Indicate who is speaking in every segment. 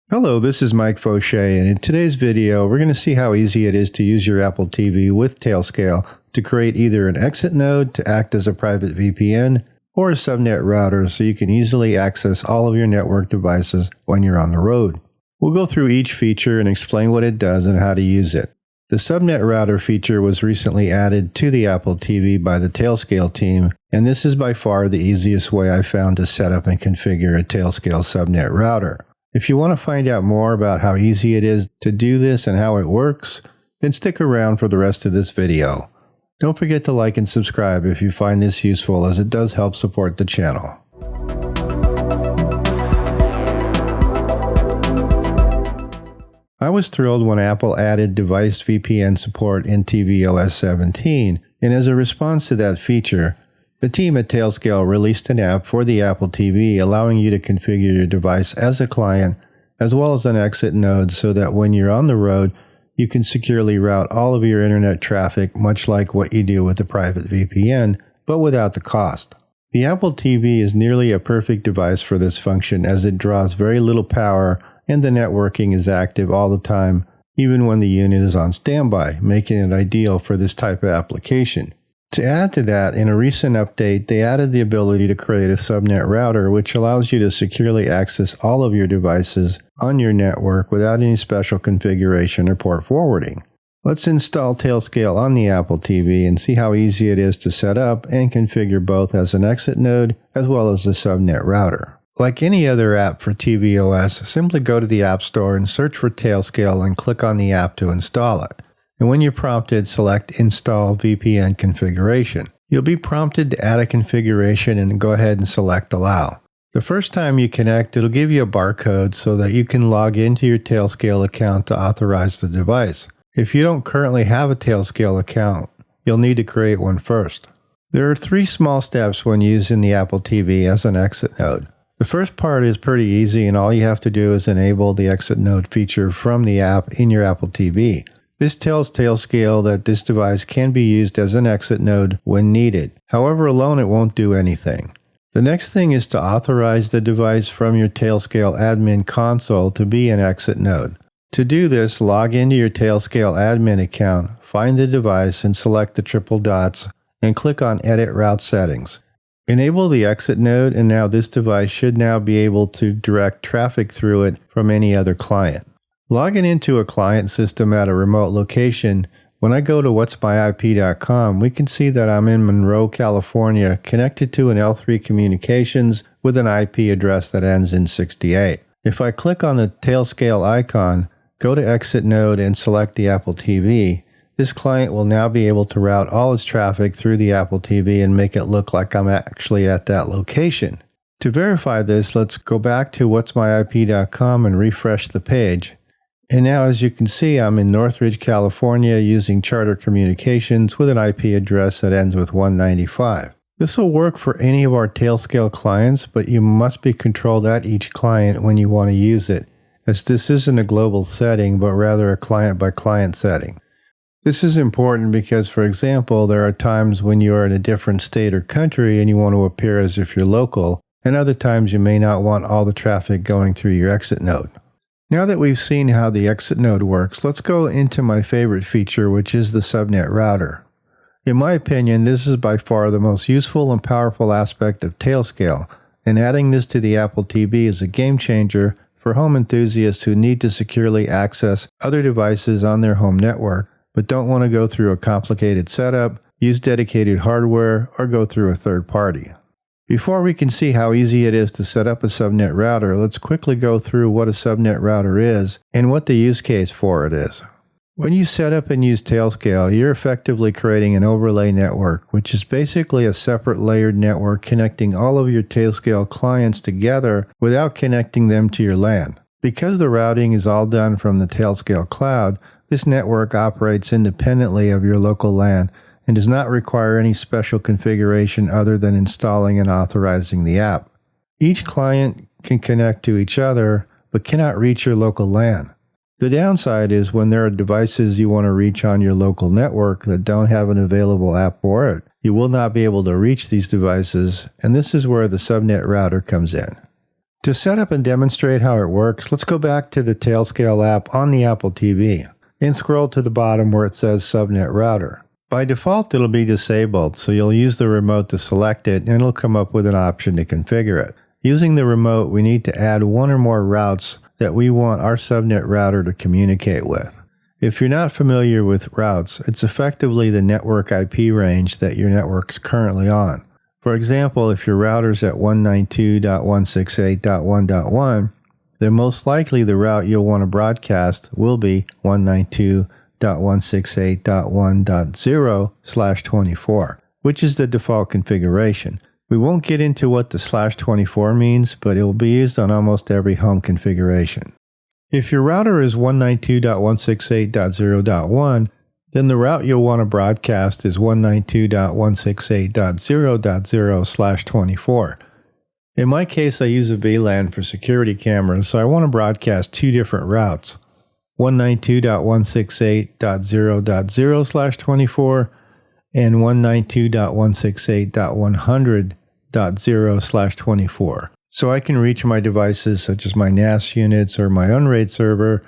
Speaker 1: Hello, this is Mike Fauché, and in today's video, we're going to see how easy it is to use your Apple TV with Tailscale to create either an exit node to act as a private VPN or a subnet router so you can easily access all of your network devices when you're on the road. We'll go through each feature and explain what it does and how to use it. The subnet router feature was recently added to the Apple TV by the Tailscale team, and this is by far the easiest way I found to set up and configure a Tailscale subnet router. If you want to find out more about how easy it is to do this and how it works, then stick around for the rest of this video. Don't forget to like and subscribe if you find this useful, as it does help support the channel. I was thrilled when Apple added device VPN support in tvOS 17, and as a response to that feature, the team at Tailscale released an app for the Apple TV allowing you to configure your device as a client as well as an exit node so that when you're on the road, you can securely route all of your internet traffic much like what you do with a private VPN, but without the cost. The Apple TV is nearly a perfect device for this function as it draws very little power and the networking is active all the time, even when the unit is on standby, making it ideal for this type of application. To add to that, in a recent update, they added the ability to create a subnet router, which allows you to securely access all of your devices on your network without any special configuration or port forwarding. Let's install Tailscale on the Apple TV and see how easy it is to set up and configure both as an exit node as well as a subnet router. Like any other app for tvOS, simply go to the App Store and search for Tailscale and click on the app to install it. And when you're prompted, select Install VPN Configuration. You'll be prompted to add a configuration and go ahead and select Allow. The first time you connect, it'll give you a barcode so that you can log into your Tailscale account to authorize the device. If you don't currently have a Tailscale account, you'll need to create one first. There are 3 small steps when using the Apple TV as an exit node. The first part is pretty easy, and all you have to do is enable the exit node feature from the app in your Apple TV. This tells Tailscale that this device can be used as an exit node when needed. However, alone it won't do anything. The next thing is to authorize the device from your Tailscale admin console to be an exit node. To do this, log into your Tailscale admin account, find the device and select the triple dots and click on Edit Route Settings. Enable the exit node, and now this device should now be able to direct traffic through it from any other client. Logging into a client system at a remote location, when I go to whatsmyip.com, we can see that I'm in Monroe, California, connected to an L3 communications with an IP address that ends in 68. If I click on the Tailscale icon, go to Exit Node and select the Apple TV, this client will now be able to route all its traffic through the Apple TV and make it look like I'm actually at that location. To verify this, let's go back to whatsmyip.com and refresh the page. And now, as you can see, I'm in Northridge, California using Charter Communications with an IP address that ends with 195. This will work for any of our Tailscale clients, but you must be controlled at each client when you want to use it, as this isn't a global setting, but rather a client-by-client setting. This is important because, for example, there are times when you are in a different state or country and you want to appear as if you're local, and other times you may not want all the traffic going through your exit node. Now that we've seen how the exit node works, let's go into my favorite feature, which is the subnet router. In my opinion, this is by far the most useful and powerful aspect of Tailscale, and adding this to the Apple TV is a game changer for home enthusiasts who need to securely access other devices on their home network, but don't want to go through a complicated setup, use dedicated hardware, or go through a third party. Before we can see how easy it is to set up a subnet router, let's quickly go through what a subnet router is and what the use case for it is. When you set up and use Tailscale, you're effectively creating an overlay network, which is basically a separate layered network connecting all of your Tailscale clients together without connecting them to your LAN. Because the routing is all done from the Tailscale cloud, this network operates independently of your local LAN and does not require any special configuration other than installing and authorizing the app. Each client can connect to each other, but cannot reach your local LAN. The downside is when there are devices you want to reach on your local network that don't have an available app for it, you will not be able to reach these devices, and this is where the subnet router comes in. To set up and demonstrate how it works, let's go back to the Tailscale app on the Apple TV and scroll to the bottom where it says SubNet Router. By default, it'll be disabled, so you'll use the remote to select it and it'll come up with an option to configure it. Using the remote, we need to add one or more routes that we want our SubNet router to communicate with. If you're not familiar with routes, it's effectively the network IP range that your network's currently on. For example, if your router's at 192.168.1.1, then most likely the route you'll want to broadcast will be 192.168.1.0/24, which is the default configuration. We won't get into what the /24 means, but it will be used on almost every home configuration. If your router is 192.168.0.1, then the route you'll want to broadcast is 192.168.0.0/24. In my case, I use a VLAN for security cameras, so I want to broadcast two different routes, 192.168.0.0/24 and 192.168.100.0/24. So I can reach my devices such as my NAS units or my Unraid server,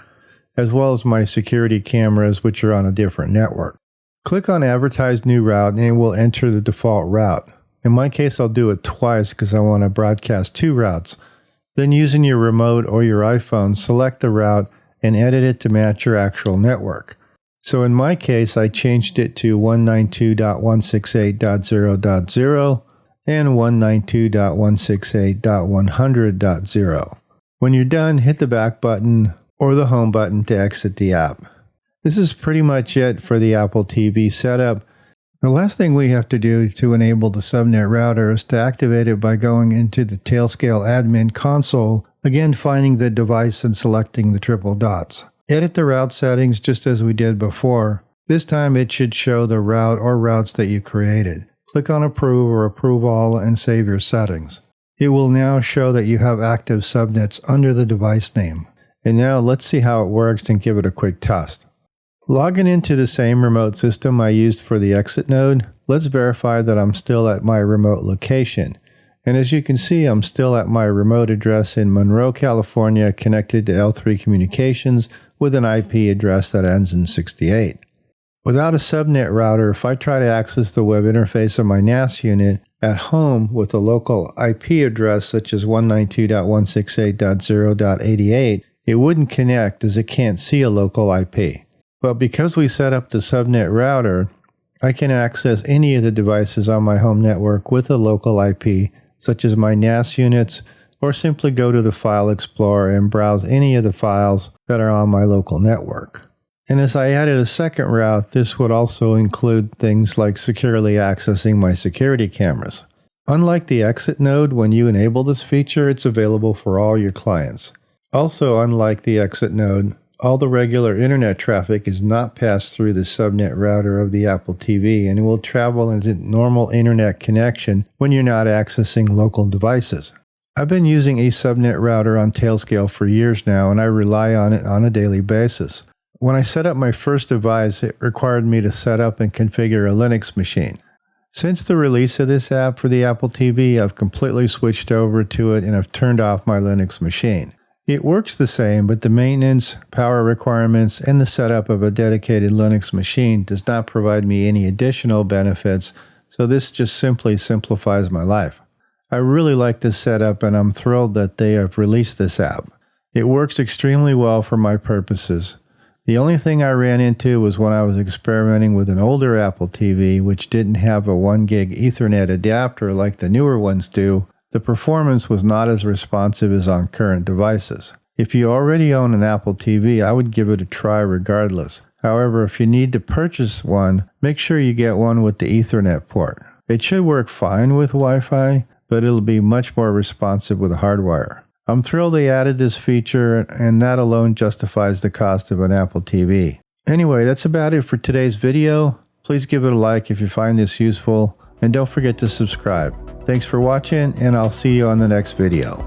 Speaker 1: as well as my security cameras, which are on a different network. Click on Advertise New Route and it will enter the default route. In my case, I'll do it twice because I want to broadcast two routes. Then using your remote or your iPhone, select the route and edit it to match your actual network. So in my case, I changed it to 192.168.0.0 and 192.168.100.0. When you're done, hit the back button or the home button to exit the app. This is pretty much it for the Apple TV setup. The last thing we have to do to enable the SubNet router is to activate it by going into the Tailscale admin console, again finding the device and selecting the triple dots. Edit the route settings just as we did before. This time it should show the route or routes that you created. Click on Approve or Approve All and save your settings. It will now show that you have active subnets under the device name. And now let's see how it works and give it a quick test. Logging into the same remote system I used for the exit node, let's verify that I'm still at my remote location. And as you can see, I'm still at my remote address in Monroe, California, connected to L3 Communications with an IP address that ends in 68. Without a SubNet router, if I try to access the web interface of my NAS unit at home with a local IP address such as 192.168.0.88, it wouldn't connect as it can't see a local IP. But because we set up the SubNet router, I can access any of the devices on my home network with a local IP, such as my NAS units, or simply go to the File Explorer and browse any of the files that are on my local network. And as I added a second route, this would also include things like securely accessing my security cameras. Unlike the exit node, when you enable this feature, it's available for all your clients. Also, unlike the exit node, all the regular internet traffic is not passed through the SubNet router of the Apple TV, and it will travel into normal internet connection when you're not accessing local devices. I've been using a SubNet router on Tailscale for years now, and I rely on it on a daily basis. When I set up my first device, it required me to set up and configure a Linux machine. Since the release of this app for the Apple TV, I've completely switched over to it and I've turned off my Linux machine. It works the same, but the maintenance, power requirements, and the setup of a dedicated Linux machine does not provide me any additional benefits, so this just simply simplifies my life. I really like this setup and I'm thrilled that they have released this app. It works extremely well for my purposes. The only thing I ran into was when I was experimenting with an older Apple TV which didn't have a 1 gig Ethernet adapter like the newer ones do. The performance was not as responsive as on current devices. If you already own an Apple TV, I would give it a try regardless. However, if you need to purchase one, make sure you get one with the Ethernet port. It should work fine with Wi-Fi, but it'll be much more responsive with a hardwire. I'm thrilled they added this feature, and that alone justifies the cost of an Apple TV. Anyway, that's about it for today's video. Please give it a like if you find this useful, and don't forget to subscribe. Thanks for watching, and I'll see you on the next video.